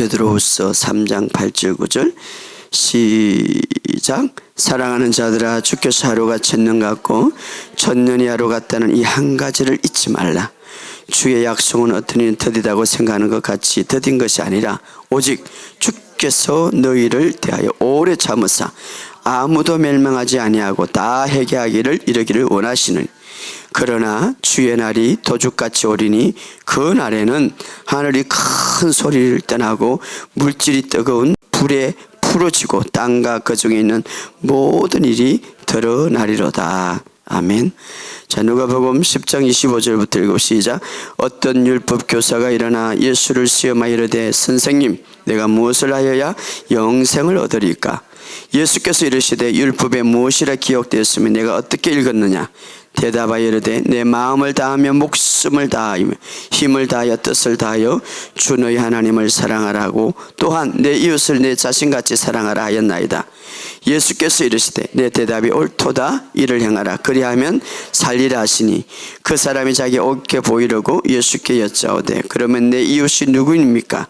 베드로후서 3장 8절 9절 시작. 사랑하는 자들아, 주께서 하루가 천년 같고 천년이 하루 같다는 이 한 가지를 잊지 말라. 주의 약속은 어떤 이는 더디다고 생각하는 것 같이 더딘 것이 아니라 오직 주께서 너희를 대하여 오래 참으사 아무도 멸망하지 아니하고 다 회개하기를 이르기를 원하시는. 그러나 주의 날이 도둑같이 오리니 그 날에는 하늘이 큰 소리를 떠나고 물질이 뜨거운 불에 풀어지고 땅과 그 중에 있는 모든 일이 드러나리로다. 아멘. 자, 누가복음 10장 25절부터 읽고 시작. 어떤 율법 교사가 일어나 예수를 시험하여 이르되 선생님, 내가 무엇을 하여야 영생을 얻으리까? 예수께서 이르시되 율법에 무엇이라 기록되었으면 내가 어떻게 읽었느냐? 대답하여 이르되 내 마음을 다하며 목숨을 다하며 힘을 다하여 뜻을 다하여 주 너희 하나님을 사랑하라고 또한 내 이웃을 내 자신같이 사랑하라 하였나이다. 예수께서 이르시되 내 대답이 옳도다. 이를 행하라. 그리하면 살리라 하시니 그 사람이 자기 옳게 보이려고 예수께 여짜오되 그러면 내 이웃이 누구입니까?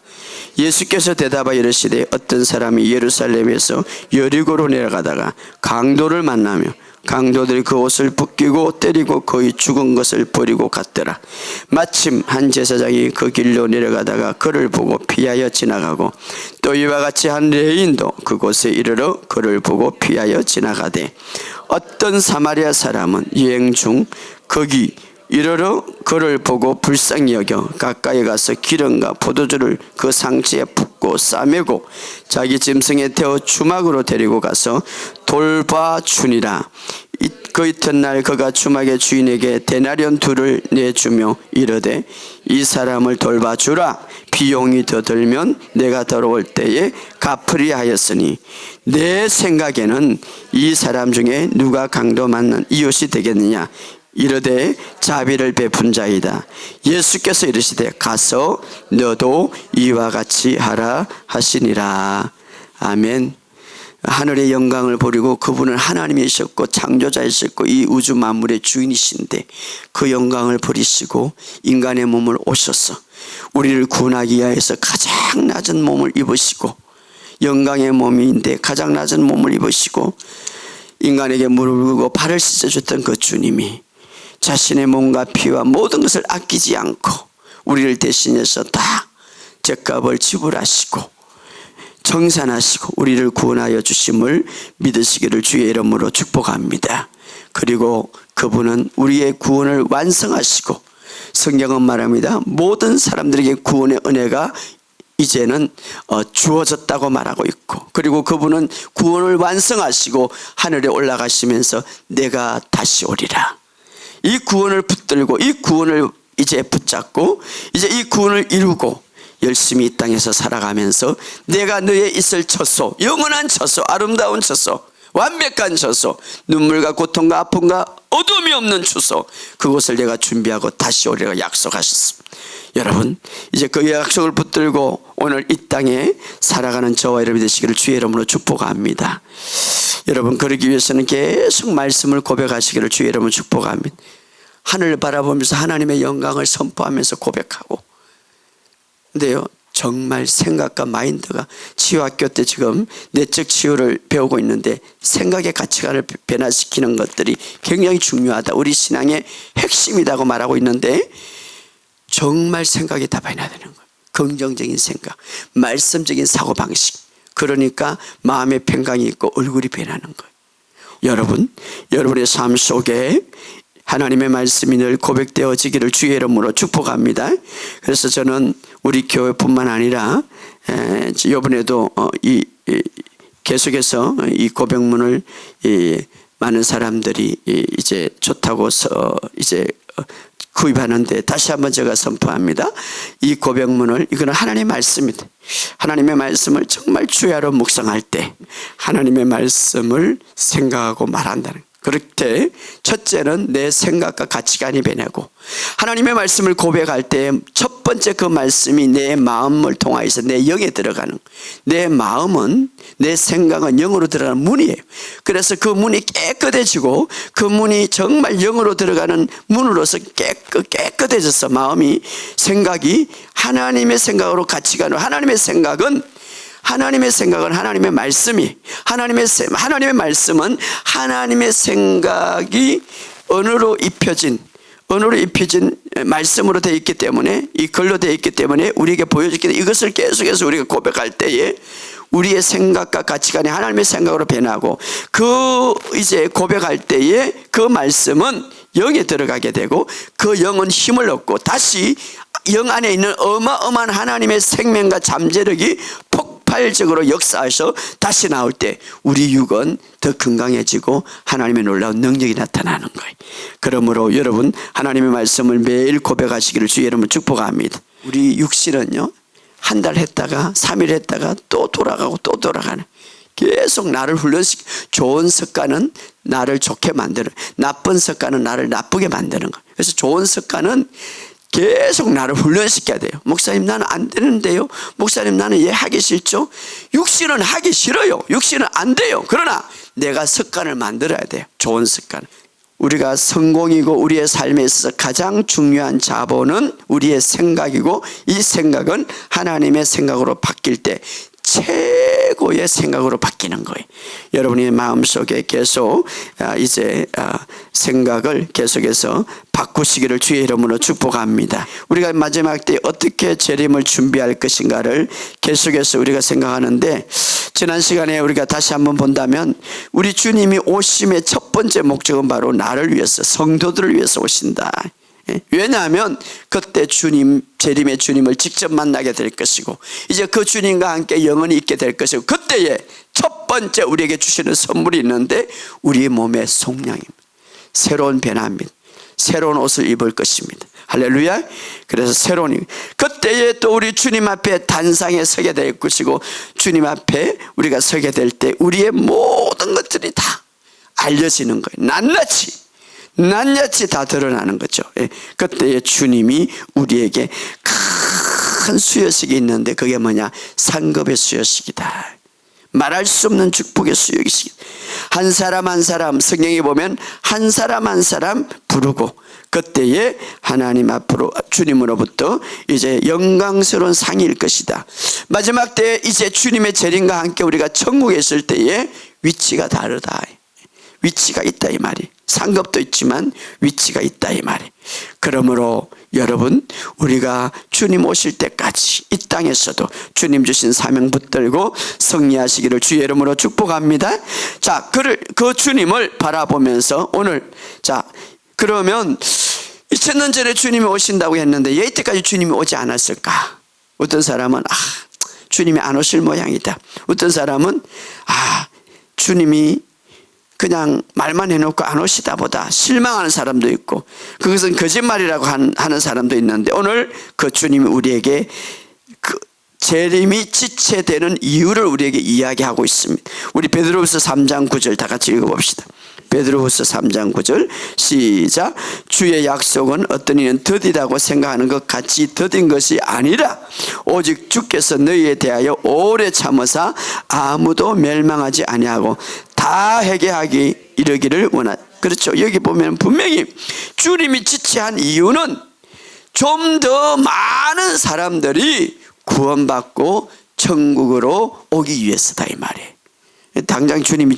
예수께서 대답하여 이르시되 어떤 사람이 예루살렘에서 여리고로 내려가다가 강도를 만나며 강도들이 그 옷을 벗기고 때리고 거의 죽은 것을 버리고 갔더라. 마침 한 제사장이 그 길로 내려가다가 그를 보고 피하여 지나가고 또 이와 같이 한 레인도 그곳에 이르러 그를 보고 피하여 지나가되 어떤 사마리아 사람은 여행 중 거기 이르러 그를 보고 불쌍히 여겨 가까이 가서 기름과 포도주를 그 상처에 붓고 싸매고 자기 짐승에 태워 주막으로 데리고 가서 돌봐주니라. 그 이튿날 그가 주막의 주인에게 데나리온 2를 내주며 이르되 이 사람을 돌봐주라. 비용이 더 들면 내가 돌아올 때에 갚으리 하였으니 내 생각에는 이 사람 중에 누가 강도 맞는 이웃이 되겠느냐? 이르되 자비를 베푼 자이다. 예수께서 이르시되 가서 너도 이와 같이 하라 하시니라. 아멘. 하늘의 영광을 버리고 그분은 하나님이셨고 창조자이셨고 이 우주 만물의 주인이신데 그 영광을 버리시고 인간의 몸을 오셔서 우리를 구원하기 위해서 가장 낮은 몸을 입으시고 영광의 몸인데 가장 낮은 몸을 입으시고 인간에게 무릎을 꿇고 발을 씻어줬던 그 주님이 자신의 몸과 피와 모든 것을 아끼지 않고 우리를 대신해서 다 죗값을 지불하시고 정산하시고 우리를 구원하여 주심을 믿으시기를 주의 이름으로 축복합니다. 그리고 그분은 우리의 구원을 완성하시고 성경은 말합니다. 모든 사람들에게 구원의 은혜가 이제는 주어졌다고 말하고 있고 그리고 그분은 구원을 완성하시고 하늘에 올라가시면서 내가 다시 오리라. 이 구원을 붙들고 이 구원을 이제 붙잡고 이제 이 구원을 이루고 열심히 이 땅에서 살아가면서 내가 너의 있을 처소, 영원한 처소, 아름다운 처소, 완벽한 처소, 눈물과 고통과 아픔과 어둠이 없는 처소, 그곳을 내가 준비하고 다시 오리라 약속하셨습니다. 여러분, 이제 그 약속을 붙들고 오늘 이 땅에 살아가는 저와 여러분이 되시기를 주의 이름으로 축복합니다. 여러분, 그러기 위해서는 계속 말씀을 고백하시기를 주의 이름으로 축복합니다. 하늘을 바라보면서 하나님의 영광을 선포하면서 고백하고, 근데요, 정말 생각과 마인드가 치유학교 때 지금 내적 치유를 배우고 있는데 생각의 가치관을 변화시키는 것들이 굉장히 중요하다. 우리 신앙의 핵심이라고 말하고 있는데 정말 생각이 다 변화되는 거예요. 긍정적인 생각, 말씀적인 사고방식. 그러니까 마음의 평강이 있고 얼굴이 변하는 거예요. 여러분, 여러분의 삶 속에 하나님의 말씀이 늘 고백되어지기를 주의 이름으로 축복합니다. 그래서 저는 우리 교회뿐만 아니라 이번에도 계속해서 이 고백문을 많은 사람들이 이제 좋다고 이제 구입하는데 다시 한번 제가 선포합니다. 이 고백문을, 이거는 하나님의 말씀입니다. 하나님의 말씀을 정말 주야로 묵상할 때 하나님의 말씀을 생각하고 말한다는 거예요. 그렇게 첫째는 내 생각과 가치관이 변하고, 하나님의 말씀을 고백할 때 첫 번째 그 말씀이 내 마음을 통하여서 내 영에 들어가는, 내 마음은, 내 생각은 영으로 들어가는 문이에요. 그래서 그 문이 깨끗해지고, 그 문이 정말 영으로 들어가는 문으로서 깨끗해져서 마음이, 생각이 하나님의 생각으로 가치관으로, 하나님의 생각은 하나님의 말씀이, 하나님의 말씀은 하나님의 생각이 언어로 입혀진 말씀으로 되어 있기 때문에, 이 글로 되어 있기 때문에 우리에게 보여주기 때문에, 이것을 계속해서 우리가 고백할 때에 우리의 생각과 가치관이 하나님의 생각으로 변하고, 이제 고백할 때에 그 말씀은 영에 들어가게 되고, 그 영은 힘을 얻고 다시 영 안에 있는 어마어마한 하나님의 생명과 잠재력이 폭발적으로 역사해서 다시 나올 때 우리 육은 더 건강해지고 하나님의 놀라운 능력이 나타나는 거예요. 그러므로 여러분, 하나님의 말씀을 매일 고백하시기를 주의 이름으로 축복합니다. 우리 육신은요, 한 달 했다가 3일 했다가 또 돌아가고 또 돌아가는, 계속 나를 훈련시키고, 좋은 습관은 나를 좋게 만드는, 나쁜 습관은 나를 나쁘게 만드는 거예요. 그래서 좋은 습관은 계속 나를 훈련시켜야 돼요. 목사님, 나는 안 되는데요. 목사님, 나는 얘 하기 싫죠. 육신은 하기 싫어요. 육신은 안 돼요. 그러나 내가 습관을 만들어야 돼요. 좋은 습관. 우리가 성공이고 우리의 삶에 있어서 가장 중요한 자본은 우리의 생각이고, 이 생각은 하나님의 생각으로 바뀔 때 최고의 생각으로 바뀌는 거예요. 여러분의 마음속에 계속 이제 생각을 계속해서 바꾸시기를 주의 이름으로 축복합니다. 우리가 마지막 때 어떻게 재림을 준비할 것인가를 계속해서 우리가 생각하는데, 지난 시간에 우리가 다시 한번 본다면 우리 주님이 오심의 첫 번째 목적은 바로 나를 위해서, 성도들을 위해서 오신다. 왜냐하면 그때 재림의 주님을 직접 만나게 될 것이고, 이제 그 주님과 함께 영원히 있게 될 것이고, 그때에 첫 번째 우리에게 주시는 선물이 있는데 우리의 몸의 속량입니다. 새로운 변화입니다. 새로운 옷을 입을 것입니다. 할렐루야. 그래서 그때에 또 우리 주님 앞에 단상에 서게 될 것이고, 주님 앞에 우리가 서게 될 때 우리의 모든 것들이 다 알려지는 거예요. 낱낱이 다 드러나는 거죠. 그때에 주님이 우리에게 큰 수여식이 있는데, 그게 뭐냐? 상급의 수여식이다. 말할 수 없는 축복의 수여식이다. 한 사람 한 사람, 성경에 보면 한 사람 한 사람 부르고, 그때에 하나님 앞으로 주님으로부터 이제 영광스러운 상일 것이다. 마지막 때에 이제 주님의 재림과 함께 우리가 천국에 있을 때에 위치가 다르다. 위치가 있다 이 말이. 상급도 있지만 위치가 있다 이 말이. 그러므로 여러분, 우리가 주님 오실 때까지 이 땅에서도 주님 주신 사명 붙들고 승리하시기를 주의 이름으로 축복합니다. 자, 그 주님을 바라보면서 오늘, 자, 그러면 2000년 전에 주님이 오신다고 했는데 왜 이때까지 주님이 오지 않았을까? 어떤 사람은 주님이 안 오실 모양이다. 어떤 사람은 주님이 그냥 말만 해놓고 안 오시다 보다 실망하는 사람도 있고, 그것은 거짓말이라고 하는 사람도 있는데, 오늘 그 주님이 우리에게 그 재림이 지체되는 이유를 우리에게 이야기하고 있습니다. 우리 베드로후서 3장 9절 다 같이 읽어봅시다. 베드로후서 3장 9절 시작. 주의 약속은 어떤 이는 더디다고 생각하는 것 같이 더딘 것이 아니라 오직 주께서 너희에 대하여 오래 참으사 아무도 멸망하지 아니하고 다 회개하기 이르기를 원하. 그렇죠. 여기 보면 분명히 주님이 지체한 이유는 좀 더 많은 사람들이 구원받고 천국으로 오기 위해서다 이 말이에요. 당장 주님이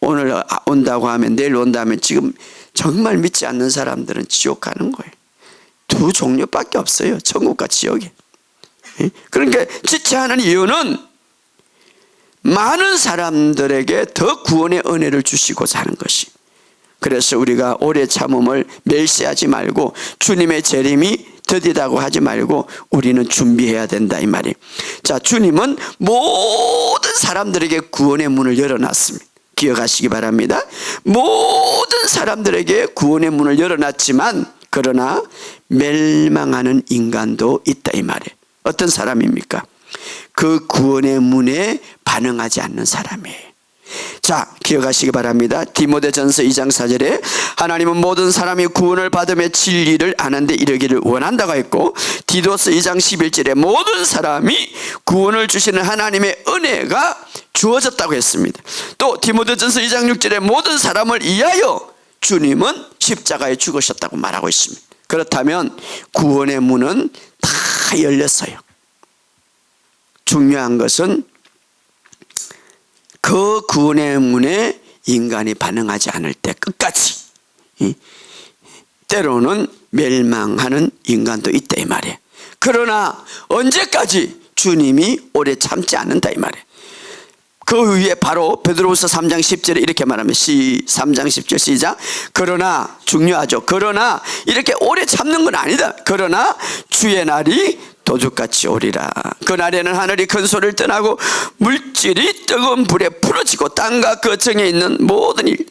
오늘 온다고 하면, 내일 온다면 지금 정말 믿지 않는 사람들은 지옥 가는 거예요. 두 종류밖에 없어요. 천국과 지옥이. 그러니까 지체하는 이유는 많은 사람들에게 더 구원의 은혜를 주시고자 하는 것이. 그래서 우리가 오래 참음을 멸시하지 말고, 주님의 재림이 더디다고 하지 말고 우리는 준비해야 된다 이 말이에요. 자, 주님은 모든 사람들에게 구원의 문을 열어놨습니다. 기억하시기 바랍니다. 모든 사람들에게 구원의 문을 열어놨지만, 그러나 멸망하는 인간도 있다 이 말이에요. 어떤 사람입니까? 그 구원의 문에 반응하지 않는 사람이에요. 자, 기억하시기 바랍니다. 디모데전서 2장 4절에 하나님은 모든 사람이 구원을 받으며 진리를 아는 데 이르기를 원한다고 했고, 디도서 2장 11절에 모든 사람이 구원을 주시는 하나님의 은혜가 주어졌다고 했습니다. 또 디모데전서 2장 6절에 모든 사람을 위하여 주님은 십자가에 죽으셨다고 말하고 있습니다. 그렇다면 구원의 문은 다 열렸어요. 중요한 것은 그 구원의 문에 인간이 반응하지 않을 때 끝까지, 때로는 멸망하는 인간도 있다 이 말이에요. 그러나 언제까지? 주님이 오래 참지 않는다 이 말이에요. 그 위에 바로 베드로후서 3장 10절에 이렇게 말합니다. 3장 10절 시작. 그러나, 중요하죠. 그러나 이렇게 오래 참는 건 아니다. 그러나 주의 날이 도둑같이 오리라. 그날에는 하늘이 큰 소리를 떠나고 물질이 뜨거운 불에 풀어지고 땅과 그 정에 있는 모든 일,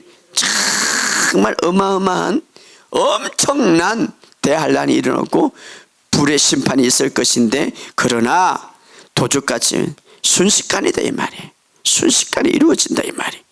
정말 어마어마한 엄청난 대환란이 일어났고 불의 심판이 있을 것인데, 그러나 도둑같이 순식간이다 이 말이에요. 순식간에 이루어진다 이 말이.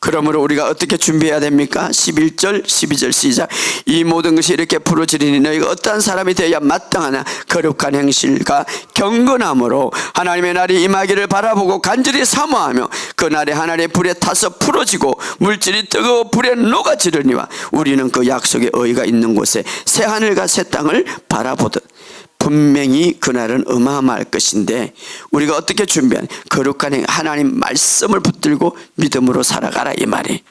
그러므로 우리가 어떻게 준비해야 됩니까? 11절 12절 시작. 이 모든 것이 이렇게 풀어지리니 너희가 어떠한 사람이 되어야 마땅하나 거룩한 행실과 경건함으로 하나님의 날이 임하기를 바라보고 간절히 사모하며 그 날에 하나님의 불에 타서 풀어지고 물질이 뜨거워 불에 녹아지르니와 우리는 그 약속의 의의가 있는 곳에 새 하늘과 새 땅을 바라보듯 분명히 그날은 어마어마할 것인데, 우리가 어떻게 준비하냐? 거룩한 행, 하나님 말씀을 붙들고 믿음으로 살아가라 이 말이.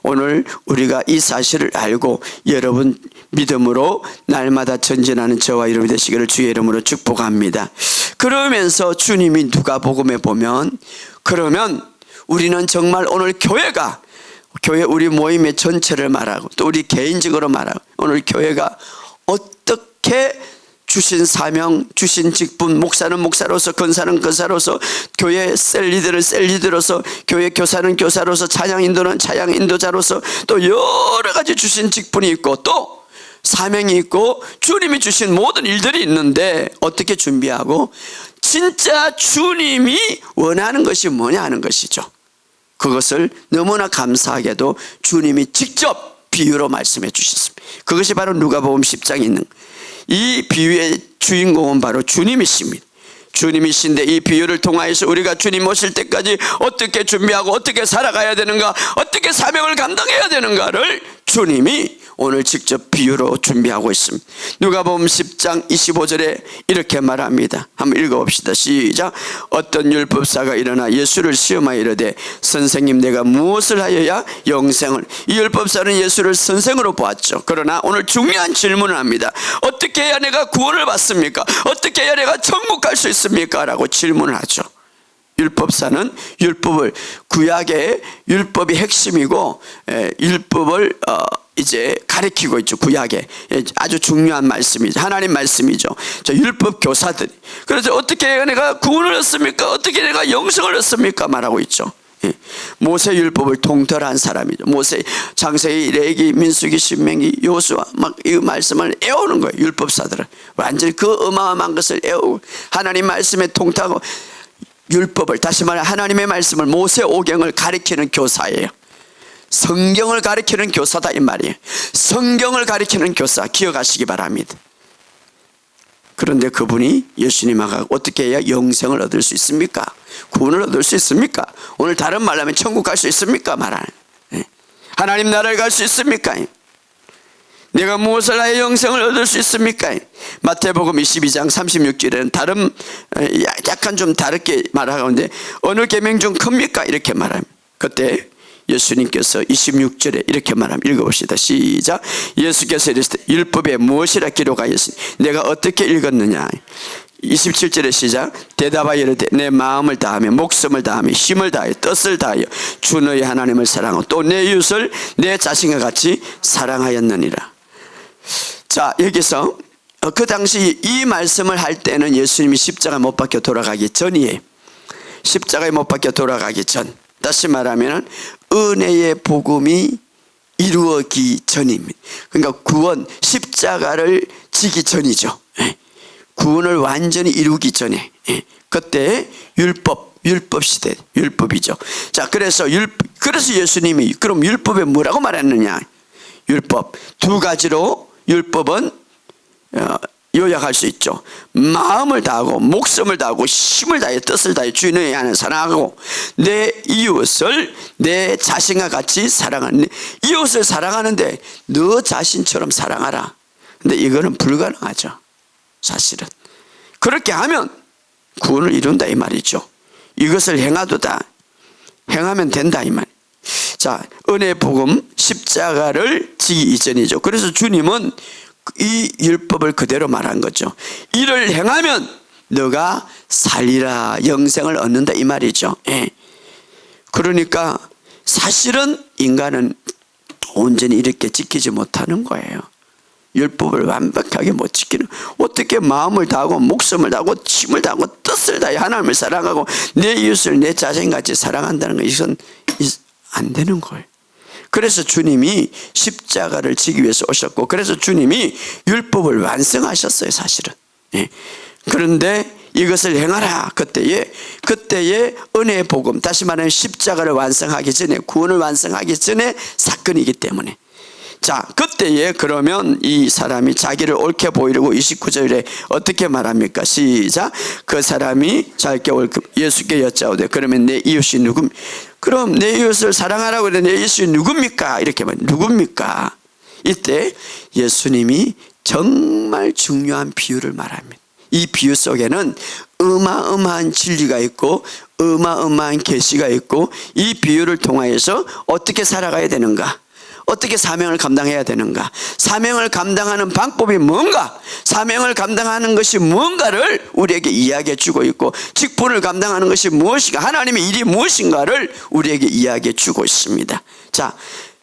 오늘 우리가 이 사실을 알고 여러분 믿음으로 날마다 전진하는 저와 여러분이 되시기를 주의 이름으로 축복합니다. 그러면서 주님이 누가복음에 보면, 그러면 우리는 정말 오늘 교회 우리 모임의 전체를 말하고 또 우리 개인적으로 말하고, 오늘 교회가 어떻게 주신 사명, 주신 직분, 목사는 목사로서, 권사는 권사로서, 교회 셀리더는 셀리더로서, 교회 교사는 교사로서, 찬양 인도는 찬양 인도자로서, 또 여러 가지 주신 직분이 있고 또 사명이 있고 주님이 주신 모든 일들이 있는데, 어떻게 준비하고 진짜 주님이 원하는 것이 뭐냐 하는 것이죠. 그것을 너무나 감사하게도 주님이 직접 비유로 말씀해 주셨습니다. 그것이 바로 누가복음 10장에 있는, 이 비유의 주인공은 바로 주님이십니다. 주님이신데 이 비유를 통하여서 우리가 주님 오실 때까지 어떻게 준비하고 어떻게 살아가야 되는가, 어떻게 사명을 감당해야 되는가를 주님이 오늘 직접 비유로 준비하고 있습니다. 누가복음 10장 25절에 이렇게 말합니다. 한번 읽어봅시다. 시작. 어떤 율법사가 일어나 예수를 시험하여 이르되 선생님 내가 무엇을 하여야 영생을. 이 율법사는 예수를 선생으로 보았죠. 그러나 오늘 중요한 질문을 합니다. 어떻게 해야 내가 구원을 받습니까? 어떻게 해야 내가 천국 갈 수 있습니까? 라고 질문을 하죠. 율법사는 율법을, 구약의 율법이 핵심이고 율법을 이제 가르치고 있죠. 구약에 아주 중요한 말씀이죠. 하나님 말씀이죠. 저 율법 교사들이. 그래서 어떻게 해야 내가 구원을 얻습니까? 어떻게 내가 영생을 얻습니까? 말하고 있죠. 모세 율법을 통틀한 사람이죠. 모세, 창세기, 레위기, 민수기, 신명기, 요수아 막 이 말씀을 애우는 거예요. 율법사들은 완전히 그 어마어마한 것을 애우고 하나님 말씀에 통틀하고 율법을, 다시 말해 하나님의 말씀을, 모세 오경을 가르치는 교사예요. 성경을 가르치는 교사다 이 말이에요. 성경을 가르치는 교사, 기억하시기 바랍니다. 그런데 그분이 예수님하고 어떻게 해야 영생을 얻을 수 있습니까? 구원을 얻을 수 있습니까? 오늘 다른 말로 하면 천국 갈 수 있습니까? 말하는, 하나님 나라를 갈 수 있습니까? 내가 무엇을 하여 영생을 얻을 수 있습니까? 마태복음 22장 36절에는 다른, 약간 좀 다르게 말하는데 어느 계명 중 큽니까? 이렇게 말합니다. 그때 예수님께서 26절에 이렇게 말합니다. 읽어봅시다. 시작. 예수께서 이르시되 율법에 무엇이라 기록하였으니 내가 어떻게 읽었느냐? 27절에 시작. 대답하여 이르되 내 마음을 다하며 목숨을 다하며 힘을 다하여 뜻을 다하여 주 너희 하나님을 사랑하고 또 내 이웃을 내 자신과 같이 사랑하였느니라. 자, 여기서 그 당시 이 말씀을 할 때는 예수님이 십자가에 못 박혀 돌아가기 전이에요. 십자가에 못 박혀 돌아가기 전, 다시 말하면 은혜의 복음이 이루어지기 전입니다. 그러니까 구원, 십자가를 지기 전이죠. 구원을 완전히 이루기 전에, 그때 율법 시대, 율법이죠. 자, 그래서 예수님이 그럼 율법에 뭐라고 말했느냐? 율법 두 가지로 율법은 요약할 수 있죠. 마음을 다하고 목숨을 다하고 힘을 다해 뜻을 다해 주인의 하는 사랑하고 내 이웃을 내 자신과 같이 사랑하는, 이웃을 사랑하는데 너 자신처럼 사랑하라. 근데 이거는 불가능하죠. 사실은 그렇게 하면 구원을 이룬다 이 말이죠. 이것을 행하도다, 행하면 된다 이 말. 자, 은혜 복음 십자가를 지기 이전이죠. 그래서 주님은 이 율법을 그대로 말한 거죠. 이를 행하면 너가 살리라, 영생을 얻는다 이 말이죠. 그러니까 사실은 인간은 온전히 이렇게 지키지 못하는 거예요. 율법을 완벽하게 못 지키는, 어떻게 마음을 다하고 목숨을 다하고 힘을 다하고 뜻을 다해 하나님을 사랑하고 내 이웃을 내 자신같이 사랑한다는 거, 이건 안 되는 거예요. 그래서 주님이 십자가를 지기 위해서 오셨고, 그래서 주님이 율법을 완성하셨어요 사실은. 그런데 이것을 행하라, 그때의 은혜의 복음, 다시 말하면 십자가를 완성하기 전에, 구원을 완성하기 전에 사건이기 때문에. 자, 그때에 그러면 이 사람이 자기를 옳게 보이려고 29절에 어떻게 말합니까? 시작. 그 사람이 자기께 옳게 예수께 여짜오되 그러면 내 이웃이 누굽니까? 그럼 내 이웃을 사랑하라고 그래, 내 이웃이 누굽니까? 이렇게 말, 누굽니까? 이때 예수님이 정말 중요한 비유를 말합니다. 이 비유 속에는 어마어마한 진리가 있고 어마어마한 계시가 있고, 이 비유를 통하여서 어떻게 살아가야 되는가, 어떻게 사명을 감당해야 되는가, 사명을 감당하는 방법이 뭔가, 사명을 감당하는 것이 뭔가를 우리에게 이야기해 주고 있고, 직분을 감당하는 것이 무엇인가, 하나님의 일이 무엇인가를 우리에게 이야기해 주고 있습니다. 자,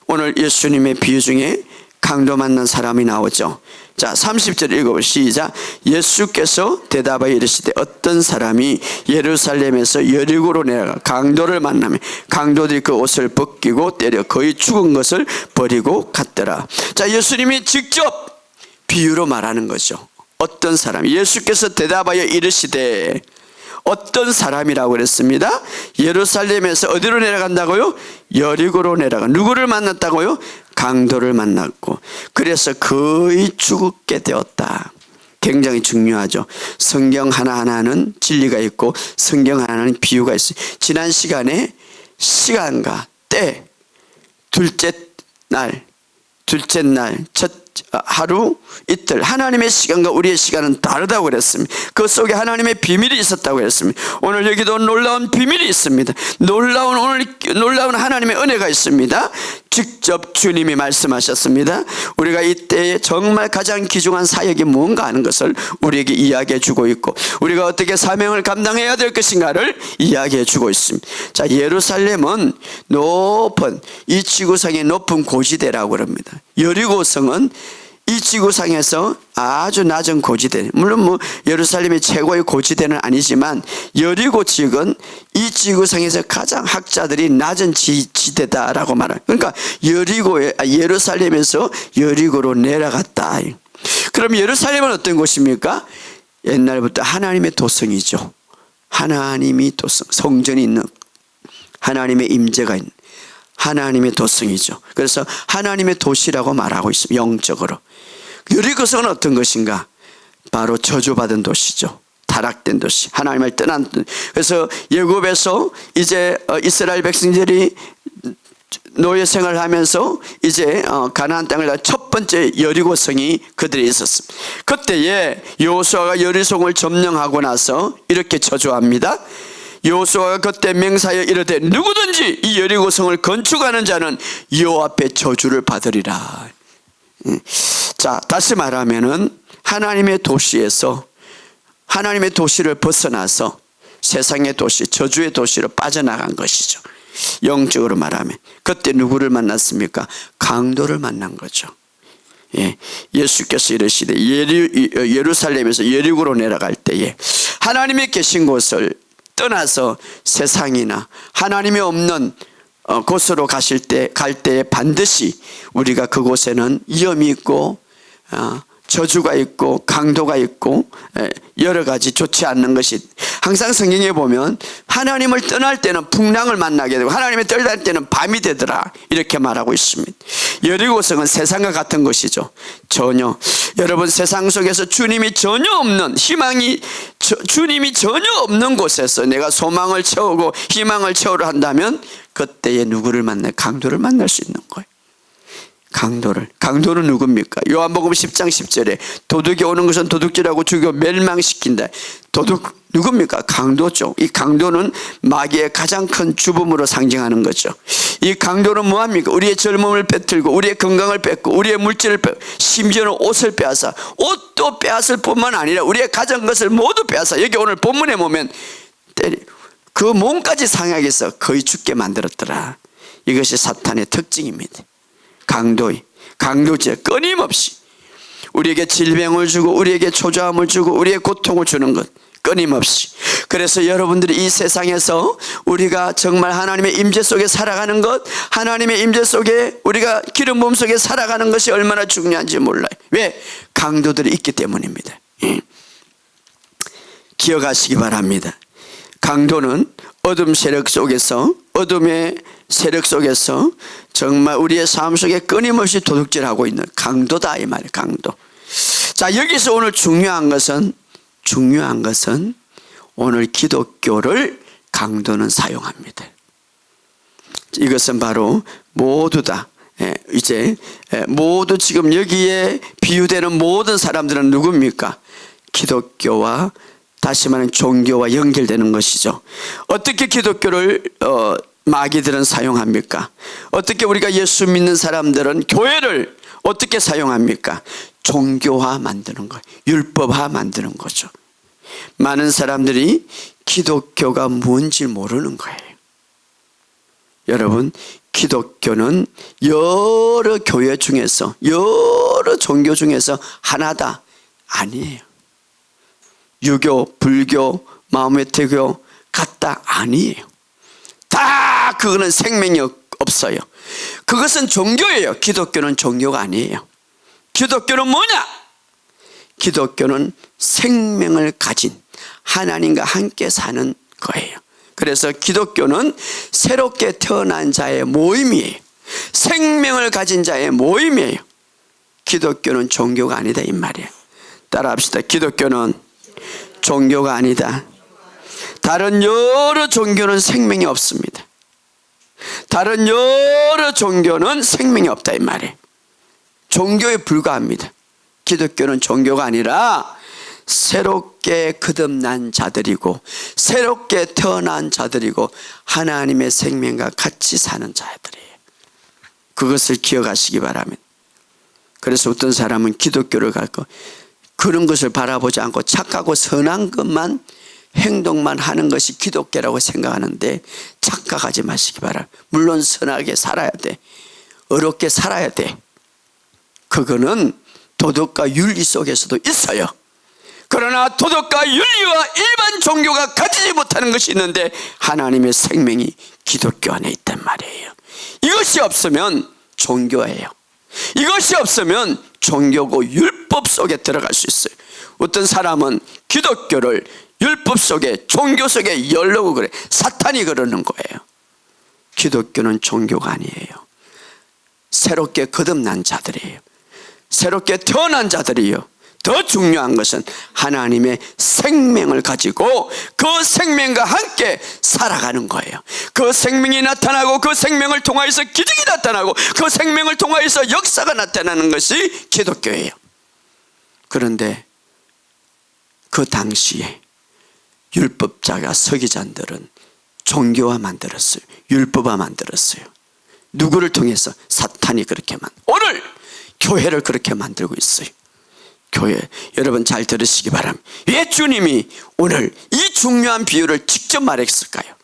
오늘 예수님의 비유 중에 강도 만난 사람이 나오죠. 자, 30절 읽어보시죠. 시작. 예수께서 대답하여 이르시되 어떤 사람이 예루살렘에서 여리고로 내려가 강도를 만나며 강도들이 그 옷을 벗기고 때려 거의 죽은 것을 버리고 갔더라. 자, 예수님이 직접 비유로 말하는 거죠. 어떤 사람, 예수께서 대답하여 이르시되, 어떤 사람이라고 그랬습니다. 예루살렘에서 어디로 내려간다고요? 여리고로 내려가. 누구를 만났다고요? 강도를 만났고, 그래서 거의 죽게 되었다. 굉장히 중요하죠. 성경 하나하나는 진리가 있고 성경 하나는 비유가 있어요. 지난 시간에 시간과 때, 둘째 날, 첫 하루, 이틀, 하나님의 시간과 우리의 시간은 다르다고 그랬습니다. 그 속에 하나님의 비밀이 있었다고 그랬습니다. 오늘 여기도 놀라운 비밀이 있습니다. 놀라운 하나님의 은혜가 있습니다. 직접 주님이 말씀하셨습니다. 우리가 이때에 정말 가장 귀중한 사역이 뭔가 하는 것을 우리에게 이야기해 주고 있고, 우리가 어떻게 사명을 감당해야 될 것인가를 이야기해 주고 있습니다. 자, 예루살렘은 높은, 이 지구상의 높은 고지대라고 합니다. 여리고성은 이 지구상에서 아주 낮은 고지대, 물론 예루살렘이 최고의 고지대는 아니지만 여리고 지역은 이 지구상에서 가장 학자들이 낮은 지대다라고 말해요. 그러니까 예루살렘에서 여리고로 내려갔다. 그럼 예루살렘은 어떤 곳입니까? 옛날부터 하나님의 도성이죠. 하나님이 도성, 성전이 있는, 하나님의 임재가 있는 하나님의 도성이죠. 그래서 하나님의 도시라고 말하고 있습니다. 영적으로. 여리고성은 어떤 것인가? 바로 저주받은 도시죠. 타락된 도시, 하나님을 떠난 도시. 그래서 애굽에서 이제 이스라엘 백성들이 노예 생활을 하면서 이제 가나안 땅을 첫 번째 여리고성이 그들이 있었습니다. 그때에 여호수아가 여리고성을 점령하고 나서 이렇게 저주합니다. 여호수아가 그때 맹사하여 이르되 누구든지 이 여리고성을 건축하는 자는 여호와 앞에 저주를 받으리라. 자, 다시 말하면은 하나님의 도시에서, 하나님의 도시를 벗어나서 세상의 도시, 저주의 도시로 빠져나간 것이죠. 영적으로 말하면 그때 누구를 만났습니까? 강도를 만난 거죠. 예수께서 이르시되 예루살렘에서 여리고로 내려갈 때에 하나님이 계신 곳을 떠나서 세상이나 하나님이 없는 곳으로 갈 때에 반드시 우리가 그곳에는 위험이 있고 저주가 있고 강도가 있고 여러 가지 좋지 않는 것이, 항상 성경에 보면 하나님을 떠날 때는 풍랑을 만나게 되고 하나님을 떠날 때는 밤이 되더라 이렇게 말하고 있습니다. 여리고성은 세상과 같은 것이죠. 전혀, 여러분, 세상 속에서 주님이 전혀 없는, 희망이 주님이 전혀 없는 곳에서 내가 소망을 채우고 희망을 채우려 한다면 그때에 누구를 만나? 강도를 만날 수 있는 거예요. 강도는 누굽니까? 요한복음 10장 10절에 도둑이 오는 것은 도둑질하고 죽이고 멸망시킨다. 도둑 누굽니까? 강도죠. 이 강도는 마귀의 가장 큰 주범으로 상징하는 거죠. 이 강도는 뭐합니까? 우리의 젊음을 빼앗고 우리의 건강을 뺏고 우리의 물질을 뺏고 심지어는 옷을 빼앗아, 옷도 빼앗을 뿐만 아니라 우리의 가진 것을 모두 빼앗아, 여기 오늘 본문에 보면 그 몸까지 상하게 해서 거의 죽게 만들었더라. 이것이 사탄의 특징입니다. 강도죄, 끊임없이 우리에게 질병을 주고 우리에게 초조함을 주고 우리의 고통을 주는 것, 끊임없이. 그래서 여러분들이 이 세상에서 우리가 정말 하나님의 임재 속에 살아가는 것, 하나님의 임재 속에 우리가 기름 부음 속에 살아가는 것이 얼마나 중요한지 몰라요. 왜? 강도들이 있기 때문입니다. 기억하시기 바랍니다. 강도는 어둠 세력 속에서, 어둠의 세력 속에서 정말 우리의 삶 속에 끊임없이 도둑질하고 있는 강도다 이 말이에요. 강도. 자, 여기서 오늘 중요한 것은 오늘 기독교를 강도는 사용합니다. 이것은 바로 모두 다 이제 모두 지금 여기에 비유되는 모든 사람들은 누굽니까? 기독교와, 다시 말하면 종교와 연결되는 것이죠. 어떻게 기독교를 마귀들은 사용합니까? 어떻게 우리가 예수 믿는 사람들은 교회를 어떻게 사용합니까? 종교화 만드는 거예요. 율법화 만드는 거죠. 많은 사람들이 기독교가 뭔지 모르는 거예요. 여러분, 기독교는 여러 교회 중에서, 여러 종교 중에서 하나다 아니에요. 유교, 불교, 마호메트교 같다 아니에요. 다 그거는 생명이 없어요. 그것은 종교예요. 기독교는 종교가 아니에요. 기독교는 뭐냐? 기독교는 생명을 가진 하나님과 함께 사는 거예요. 그래서 기독교는 새롭게 태어난 자의 모임이에요. 생명을 가진 자의 모임이에요. 기독교는 종교가 아니다 이 말이에요. 따라합시다. 기독교는 종교가 아니다. 다른 여러 종교는 생명이 없습니다. 다른 여러 종교는 생명이 없다 이 말이에요. 종교에 불과합니다. 기독교는 종교가 아니라 새롭게 거듭난 자들이고 새롭게 태어난 자들이고 하나님의 생명과 같이 사는 자들이에요. 그것을 기억하시기 바랍니다. 그래서 어떤 사람은 기독교를 갖고 그런 것을 바라보지 않고 착하고 선한 것만, 행동만 하는 것이 기독교라고 생각하는데 착각하지 마시기 바랍니다. 물론 선하게 살아야 돼. 어렵게 살아야 돼. 그거는 도덕과 윤리 속에서도 있어요. 그러나 도덕과 윤리와 일반 종교가 가지지 못하는 것이 있는데 하나님의 생명이 기독교 안에 있단 말이에요. 이것이 없으면 종교예요. 이것이 없으면 종교고 율법 속에 들어갈 수 있어요. 어떤 사람은 기독교를 율법 속에, 종교 속에 열려고 그래. 사탄이 그러는 거예요. 기독교는 종교가 아니에요. 새롭게 거듭난 자들이에요. 새롭게 태어난 자들이요. 더 중요한 것은 하나님의 생명을 가지고 그 생명과 함께 살아가는 거예요. 그 생명이 나타나고 그 생명을 통하여서 기적이 나타나고 그 생명을 통하여서 역사가 나타나는 것이 기독교예요. 그런데 그 당시에 율법자가 서기관들은 종교화 만들었어요. 율법화 만들었어요. 누구를 통해서? 사탄이 그렇게 오늘 교회를 그렇게 만들고 있어요. 교회, 여러분 잘 들으시기 바랍니다. 왜 주님이 오늘 이 중요한 비유를 직접 말했을까요?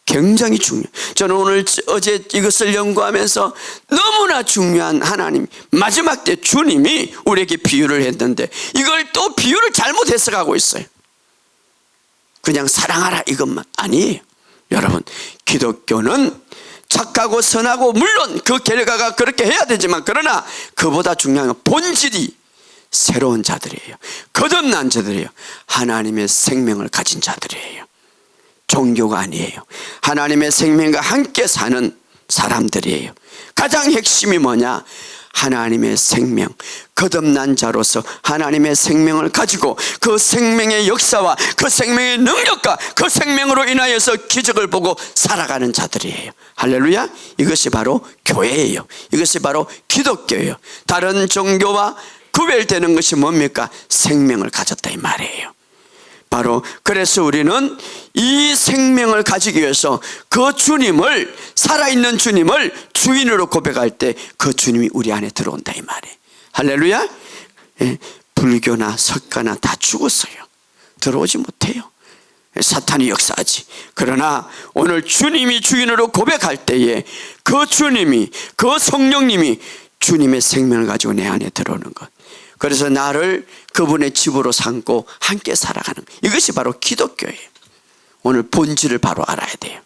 굉장히 중요해요. 저는 어제 이것을 연구하면서 너무나 중요한 하나님, 마지막 때 주님이 우리에게 비유를 했는데 이걸 또 비유를 잘못 해석하고 있어요. 그냥 사랑하라 이것만 아니에요. 여러분, 기독교는 착하고 선하고 물론 그 결과가 그렇게 해야 되지만 그러나 그보다 중요한 건 본질이 새로운 자들이에요. 거듭난 자들이에요. 하나님의 생명을 가진 자들이에요. 종교가 아니에요. 하나님의 생명과 함께 사는 사람들이에요. 가장 핵심이 뭐냐? 하나님의 생명, 거듭난 자로서 하나님의 생명을 가지고 그 생명의 역사와 그 생명의 능력과 그 생명으로 인하여서 기적을 보고 살아가는 자들이에요. 할렐루야. 이것이 바로 교회예요. 이것이 바로 기독교예요. 다른 종교와 구별되는 것이 뭡니까? 생명을 가졌다 이 말이에요. 바로 그래서 우리는 이 생명을 가지기 위해서 그 주님을, 살아있는 주님을 주인으로 고백할 때 그 주님이 우리 안에 들어온다 이 말이에요. 할렐루야. 예, 불교나 석가나 다 죽었어요. 들어오지 못해요. 사탄이 역사하지. 그러나 오늘 주님이 주인으로 고백할 때에 그 주님이, 그 성령님이 주님의 생명을 가지고 내 안에 들어오는 것. 그래서 나를 그분의 집으로 삼고 함께 살아가는, 이것이 바로 기독교예요. 오늘 본질을 바로 알아야 돼요.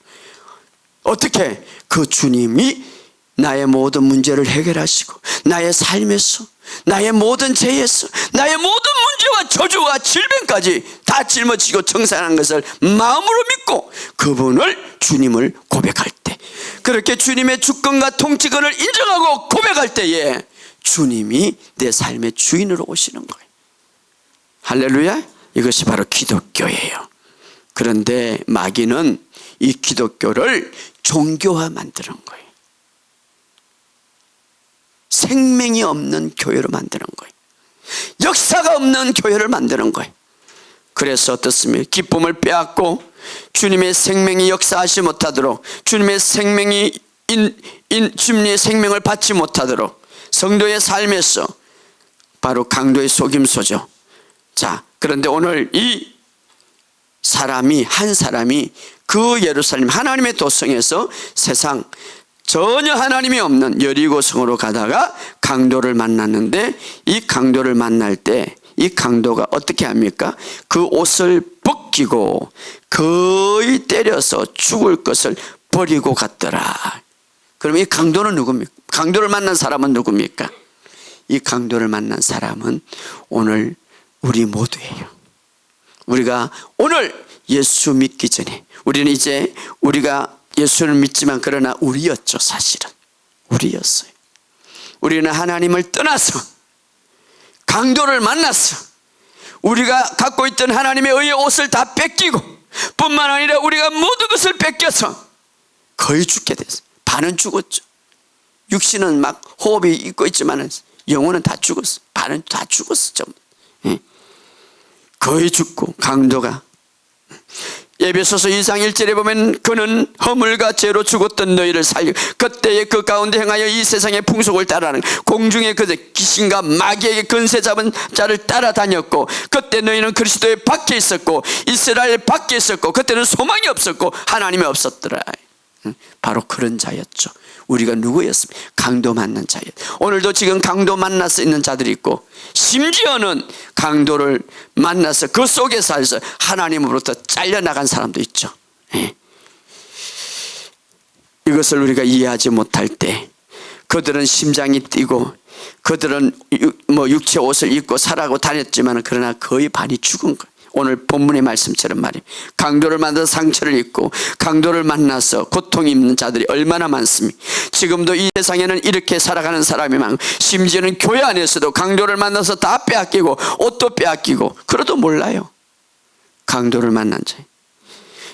어떻게? 그 주님이 나의 모든 문제를 해결하시고 나의 삶에서, 나의 모든 죄에서, 나의 모든 문제와 저주와 질병까지 다 짊어지고 청산한 것을 마음으로 믿고 그분을, 주님을 고백할 때, 그렇게 주님의 주권과 통치권을 인정하고 고백할 때에 주님이 내 삶의 주인으로 오시는 거예요. 할렐루야. 이것이 바로 기독교예요. 그런데 마귀는 이 기독교를 종교화 만드는 거예요. 생명이 없는 교회로 만드는 거예요. 역사가 없는 교회를 만드는 거예요. 그래서 어떻습니까? 기쁨을 빼앗고 주님의 생명이 역사하지 못하도록, 주님의 생명이 주님의 생명을 받지 못하도록 성도의 삶에서 바로 강도의 속임수죠. 자, 그런데 오늘 이 사람이, 한 사람이 그 예루살렘 하나님의 도성에서 세상 전혀 하나님이 없는 여리고성으로 가다가 강도를 만났는데, 이 강도를 만날 때 이 강도가 어떻게 합니까? 그 옷을 벗기고 거의 때려서 죽을 것을 버리고 갔더라. 그럼 이 강도는 누굽니까? 강도를 만난 사람은 누굽니까? 이 강도를 만난 사람은 오늘 우리 모두예요. 우리가 오늘 예수 믿기 전에, 우리는 이제 우리가 예수를 믿지만 그러나 우리였죠. 사실은 우리였어요. 우리는 하나님을 떠나서 강도를 만났어. 우리가 갖고 있던 하나님의 의의 옷을 다 뺏기고, 뿐만 아니라 우리가 모든 것을 뺏겨서 거의 죽게 됐어요. 반은 죽었죠. 육신은 막 호흡이 있고 있지만 영혼은 다 죽었어. 반은 다 죽었어. 좀. 거의 죽고 강도가, 에베소서 2장 1절에 보면 그는 허물과 죄로 죽었던 너희를 살려 그때에 그 가운데 행하여 이 세상의 풍속을 따라하는 공중의 그들 귀신과 마귀에게 근세 잡은 자를 따라다녔고, 그때 너희는 그리스도의 밖에 있었고 이스라엘 밖에 있었고 그때는 소망이 없었고 하나님이 없었더라. 바로 그런 자였죠. 우리가 누구였습니까? 강도 만난 자였. 오늘도 지금 강도 만나서 있는 자들이 있고, 심지어는 강도를 만나서 그 속에 살아서 하나님으로부터 잘려나간 사람도 있죠. 이것을 우리가 이해하지 못할 때 그들은 심장이 뛰고 그들은 육체 옷을 입고 살아고 다녔지만 그러나 거의 반이 죽은 거예요. 오늘 본문의 말씀처럼 말입니다. 강도를 만나서 상처를 입고 강도를 만나서 고통 입는 자들이 얼마나 많습니까? 지금도 이 세상에는 이렇게 살아가는 사람이 많고, 심지어는 교회 안에서도 강도를 만나서 다 빼앗기고 옷도 빼앗기고, 그래도 몰라요. 강도를 만난 자.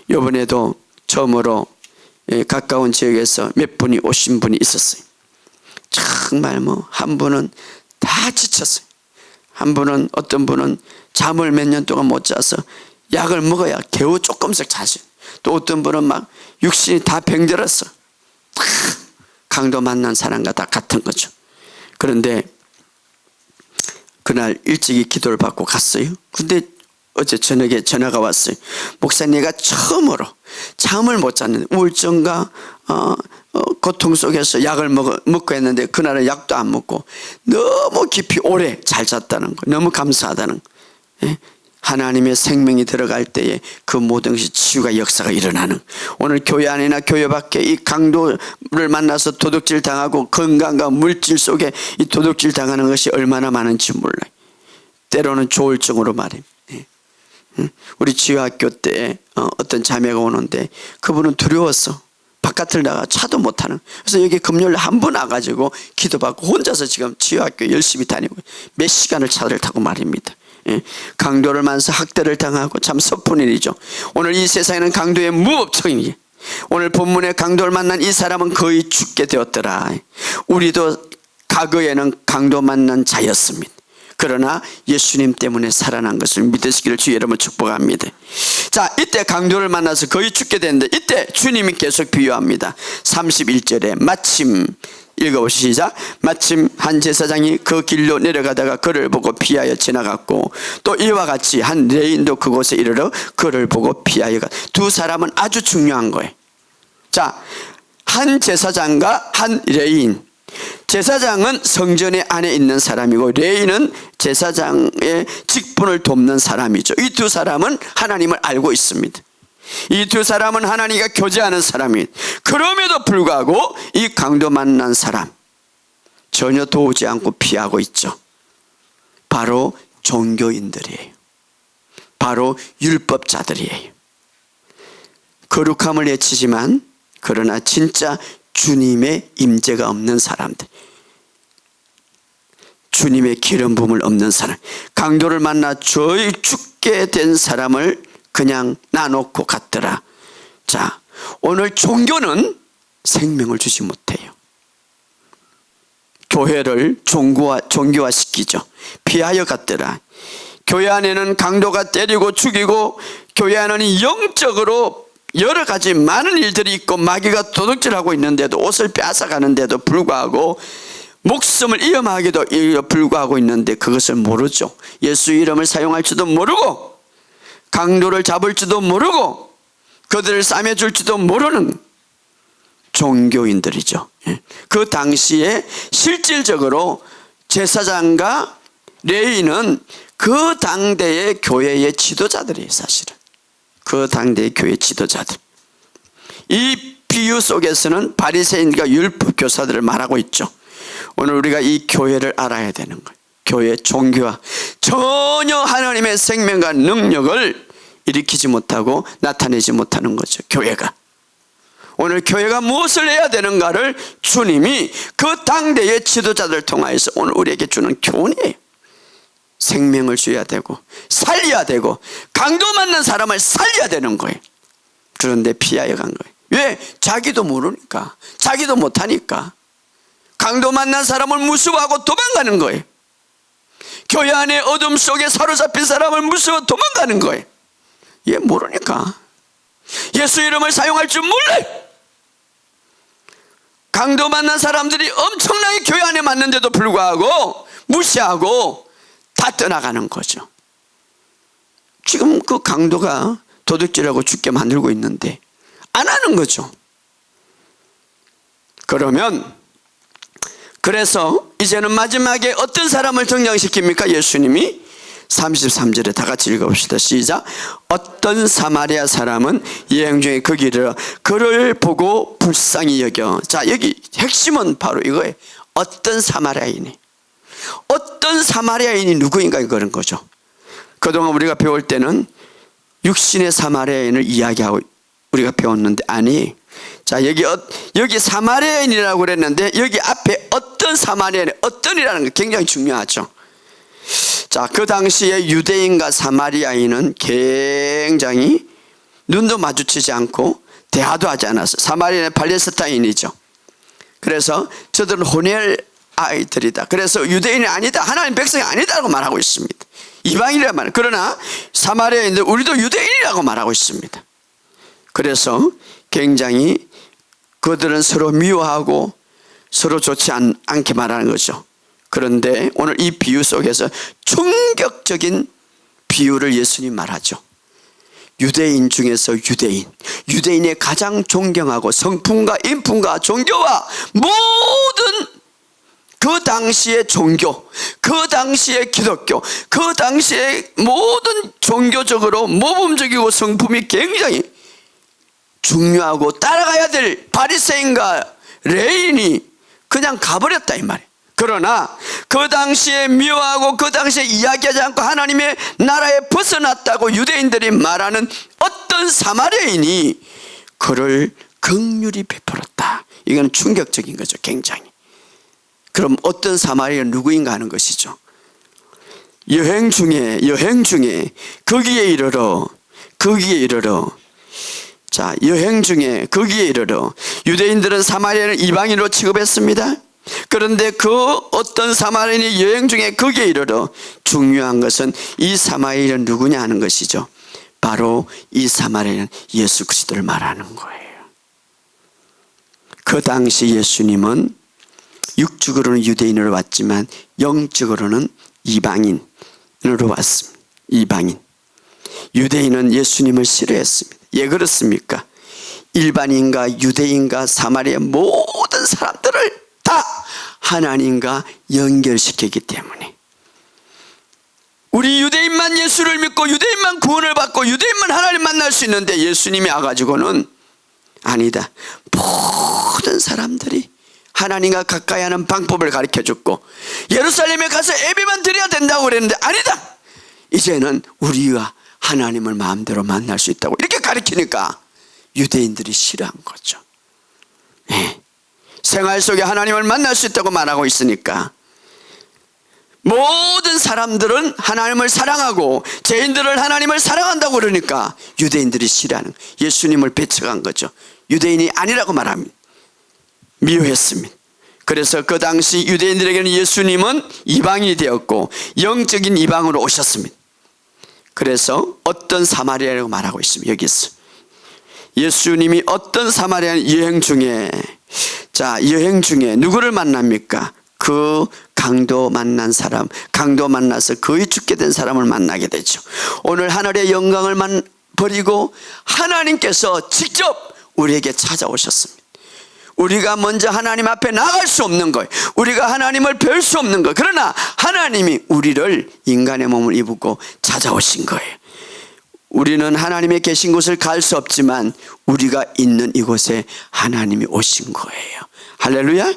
이번에도 처음으로 가까운 지역에서 몇 분이 오신 분이 있었어요. 정말 한 분은 다 지쳤어요. 한 분은, 어떤 분은 잠을 몇 년 동안 못 자서 약을 먹어야 겨우 조금씩 자죠. 또 어떤 분은 막 육신이 다 병들었어. 강도 만난 사람과 다 같은 거죠. 그런데 그날 일찍이 기도를 받고 갔어요. 근데 어제 저녁에 전화가 왔어요. 목사님, 내가 처음으로 잠을 못 잤는데 우울증과 고통 속에서 약을 먹고 했는데 그날은 약도 안 먹고 너무 깊이 오래 잘 잤다는 거, 너무 감사하다는 거. 하나님의 생명이 들어갈 때에 그 모든 것이 치유가, 역사가 일어나는, 오늘 교회 안이나 교회 밖에 이 강도를 만나서 도둑질 당하고 건강과 물질 속에 이 도둑질 당하는 것이 얼마나 많은지 몰라요. 때로는 조울증으로 말입니다. 우리 지휘학교 때 어떤 자매가 오는데 그분은 두려웠어. 바깥을 나가 차도 못하는. 그래서 여기 금요일 한 번 와가지고 기도받고 혼자서 지금 지휘학교 열심히 다니고 몇 시간을 차를 타고 말입니다. 강도를 만나서 학대를 당하고 참 슬픈 일이죠. 오늘 이 세상에는 강도의 무법청이에요. 오늘 본문에 강도를 만난 이 사람은 거의 죽게 되었더라. 우리도 과거에는 강도 만난 자였습니다. 그러나 예수님 때문에 살아난 것을 믿으시기를 주 여러분 축복합니다. 자, 이때 강도를 만나서 거의 죽게 되는데 이때 주님이 계속 비유합니다. 31절에 마침 읽어보시죠. 시작. 마침 한 제사장이 그 길로 내려가다가 그를 보고 피하여 지나갔고 또 이와 같이 한 레인도 그곳에 이르러 그를 보고 피하여 가. 두 사람은 아주 중요한 거예요. 자, 한 제사장과 한 레인. 제사장은 성전의 안에 있는 사람이고 레위는 제사장의 직분을 돕는 사람이죠. 이 두 사람은 하나님을 알고 있습니다. 이 두 사람은 하나님과 교제하는 사람이. 그럼에도 불구하고 이 강도 만난 사람 전혀 도우지 않고 피하고 있죠. 바로 종교인들이에요. 바로 율법자들이에요. 거룩함을 외치지만 그러나 진짜 주님의 임재가 없는 사람들, 주님의 기름 부음을 없는 사람, 강도를 만나 저희 죽게 된 사람을 그냥 놔놓고 갔더라. 자, 오늘 종교는 생명을 주지 못해요. 교회를 종교화시키죠. 피하여 갔더라. 교회 안에는 강도가 때리고 죽이고 교회 안에는 영적으로 여러 가지 많은 일들이 있고 마귀가 도둑질하고 있는데도 옷을 빼앗아가는데도 불구하고 목숨을 위험하게도 불구하고 있는데 그것을 모르죠. 예수 이름을 사용할지도 모르고 강도를 잡을지도 모르고 그들을 싸매줄지도 모르는 종교인들이죠. 그 당시에 실질적으로 제사장과 레위는 그 당대의 교회의 지도자들이에요. 사실은 그 당대의 교회 지도자들. 이 비유 속에서는 바리새인과 율법 교사들을 말하고 있죠. 오늘 우리가 이 교회를 알아야 되는 거예요. 교회 종교와 전혀 하나님의 생명과 능력을 일으키지 못하고 나타내지 못하는 거죠. 교회가. 오늘 교회가 무엇을 해야 되는가를 주님이 그 당대의 지도자들을 통하여서 오늘 우리에게 주는 교훈이에요. 생명을 줘야 되고 살려야 되고 강도 만난 사람을 살려야 되는 거예요. 그런데 피하여 간 거예요. 왜? 자기도 모르니까, 자기도 못하니까. 강도 만난 사람을 무서워하고 도망가는 거예요. 교회 안에 어둠 속에 사로잡힌 사람을 무서워 도망가는 거예요. 얘 모르니까. 예수 이름을 사용할 줄 몰라요. 강도 만난 사람들이 엄청나게 교회 안에 맞는데도 불구하고 무시하고 다 떠나가는 거죠. 지금 그 강도가 도둑질하고 죽게 만들고 있는데 안 하는 거죠. 그래서 이제는 마지막에 어떤 사람을 등장시킵니까? 예수님이 33절에 다 같이 읽어봅시다. 시작. 어떤 사마리아 사람은 여행 중에 그 길을 그를 보고 불쌍히 여겨. 자, 여기 핵심은 바로 이거예요. 어떤 사마리아인이. 어떤 사마리아인이 누구인가 그런 거죠. 그동안 우리가 배울 때는 육신의 사마리아인을 이야기하고 우리가 배웠는데 아니. 자, 여기 사마리아인이라고 그랬는데 여기 앞에 어떤 사마리아인, 어떤이라는 게 굉장히 중요하죠. 자, 그 당시에 유대인과 사마리아인은 굉장히 눈도 마주치지 않고 대화도 하지 않았어요. 사마리아인은 팔레스타인이죠. 그래서 저들은 혼혈 아이들이다. 그래서 유대인이 아니다, 하나님 백성이 아니다라고 말하고 있습니다. 이방인이라고 말해요. 그러나 사마리아인들 우리도 유대인이라고 말하고 있습니다. 그래서 굉장히 그들은 서로 미워하고 서로 좋지 않게 말하는 거죠. 그런데 오늘 이 비유 속에서 충격적인 비유를 예수님 말하죠. 유대인 중에서 유대인의 가장 존경하고 성품과 인품과 종교와 모든 그 당시의 종교, 그 당시의 기독교, 그 당시의 모든 종교적으로 모범적이고 성품이 굉장히 중요하고 따라가야 될 바리새인과 레인이 그냥 가버렸다 이 말이에요. 그러나 그 당시에 미워하고 그 당시에 이야기하지 않고 하나님의 나라에 벗어났다고 유대인들이 말하는 어떤 사마리아인이 그를 긍휼히 베풀었다. 이건 충격적인 거죠. 굉장히. 그럼 어떤 사마리아는 누구인가 하는 것이죠. 여행 중에 거기에 이르러 자, 여행 중에 거기에 이르러 유대인들은 사마리아를 이방인으로 취급했습니다. 그런데 그 어떤 사마리아인이 여행 중에 거기에 이르러 중요한 것은 이 사마리아인은 누구냐 하는 것이죠. 바로 이 사마리아인은 예수 그리스도를 말하는 거예요. 그 당시 예수님은 육적으로는 유대인으로 왔지만 영적으로는 이방인으로 왔습니다. 이방인. 유대인은 예수님을 싫어했습니다. 왜 그렇습니까? 일반인과 유대인과 사마리아 모든 사람들을 다 하나님과 연결시켰기 때문에 우리 유대인만 예수를 믿고 유대인만 구원을 받고 유대인만 하나님 만날 수 있는데 예수님이 와가지고는 아니다. 모든 사람들이 하나님과 가까이 하는 방법을 가르쳐줬고 예루살렘에 가서 예배만 드려야 된다고 그랬는데 아니다. 이제는 우리가 하나님을 마음대로 만날 수 있다고 이렇게 가르치니까 유대인들이 싫어한 거죠. 네. 생활 속에 하나님을 만날 수 있다고 말하고 있으니까 모든 사람들은 하나님을 사랑하고 죄인들은 하나님을 사랑한다고 그러니까 유대인들이 싫어하는 예수님을 배척한 거죠. 유대인이 아니라고 말합니다. 미워했습니다. 그래서 그 당시 유대인들에게는 예수님은 이방인이 되었고 영적인 이방으로 오셨습니다. 그래서 어떤 사마리아라고 말하고 있습니다. 여기 있어. 예수님이 어떤 사마리아 여행 중에 누구를 만납니까? 그 강도 만난 사람, 강도 만나서 거의 죽게 된 사람을 만나게 되죠. 오늘 하늘의 영광을 버리고 하나님께서 직접 우리에게 찾아오셨습니다. 우리가 먼저 하나님 앞에 나갈 수 없는 거예요. 우리가 하나님을 뵐 수 없는 거예요. 그러나 하나님이 우리를 인간의 몸을 입고 찾아오신 거예요. 우리는 하나님의 계신 곳을 갈 수 없지만 우리가 있는 이곳에 하나님이 오신 거예요. 할렐루야.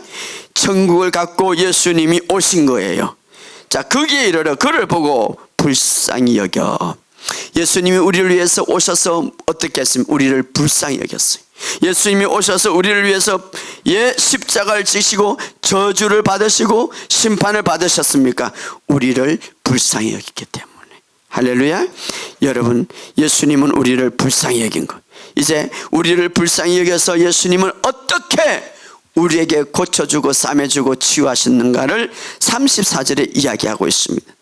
천국을 갖고 예수님이 오신 거예요. 자, 거기에 이르러 그를 보고 불쌍히 여겨. 예수님이 우리를 위해서 오셔서 어떻게 했습니까? 우리를 불쌍히 여겼어요. 예수님이 오셔서 우리를 위해서 십자가를 지시고 저주를 받으시고 심판을 받으셨습니까? 우리를 불쌍히 여기기 때문에. 할렐루야. 여러분, 예수님은 우리를 불쌍히 여긴 것. 이제 우리를 불쌍히 여겨서 예수님은 어떻게 우리에게 고쳐주고 싸매주고 치유하셨는가를 34절에 이야기하고 있습니다.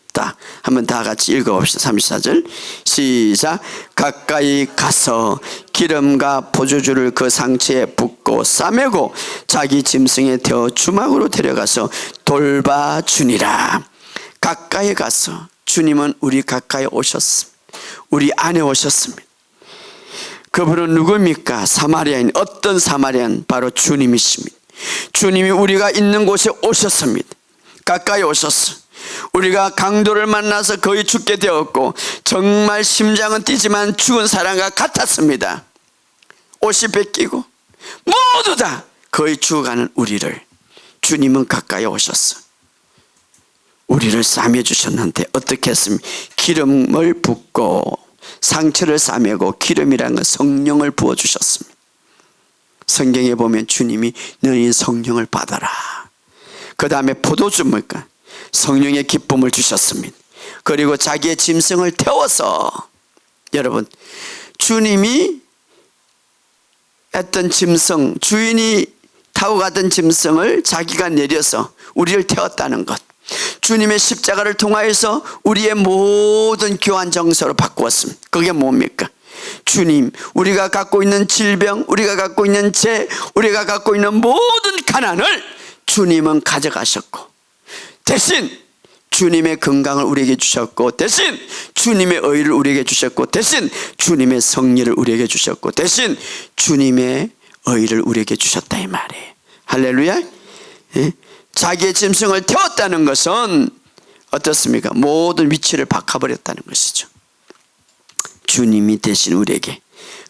한번 다 같이 읽어봅시다. 34절 시작. 가까이 가서 기름과 포도주를 그 상처에 붓고 싸매고 자기 짐승에 태워 주막으로 데려가서 돌봐주니라. 가까이 가서 주님은 우리 가까이 오셨습니다. 우리 안에 오셨습니다. 그분은 누굽니까? 사마리아인. 어떤 사마리아인? 바로 주님이십니다. 주님이 우리가 있는 곳에 오셨습니다. 가까이 오셨어. 우리가 강도를 만나서 거의 죽게 되었고 정말 심장은 뛰지만 죽은 사람과 같았습니다. 옷이 벗기고 모두 다 거의 죽어가는 우리를 주님은 가까이 오셨어. 우리를 싸매 주셨는데 어떻게 했습니까? 기름을 붓고 상처를 싸매고 기름이라는 건 성령을 부어주셨습니다. 성경에 보면 주님이 너희 성령을 받아라. 그 다음에 포도주 뭘까? 성령의 기쁨을 주셨습니다. 그리고 자기의 짐승을 태워서 여러분 주님이 했던 짐승 주인이 타고 가던 짐승을 자기가 내려서 우리를 태웠다는 것 주님의 십자가를 통하여서 우리의 모든 교환 정서로 바꾸었습니다. 그게 뭡니까? 주님 우리가 갖고 있는 질병 우리가 갖고 있는 죄 우리가 갖고 있는 모든 가난을 주님은 가져가셨고 대신 주님의 건강을 우리에게 주셨고 대신 주님의 의를 우리에게 주셨고 대신 주님의 성리를 우리에게 주셨고 대신 주님의 의를 우리에게 주셨다 이 말이에요. 할렐루야. 예? 자기의 짐승을 태웠다는 것은 어떻습니까? 모든 위치를 바꿔버렸다는 것이죠. 주님이 대신 우리에게.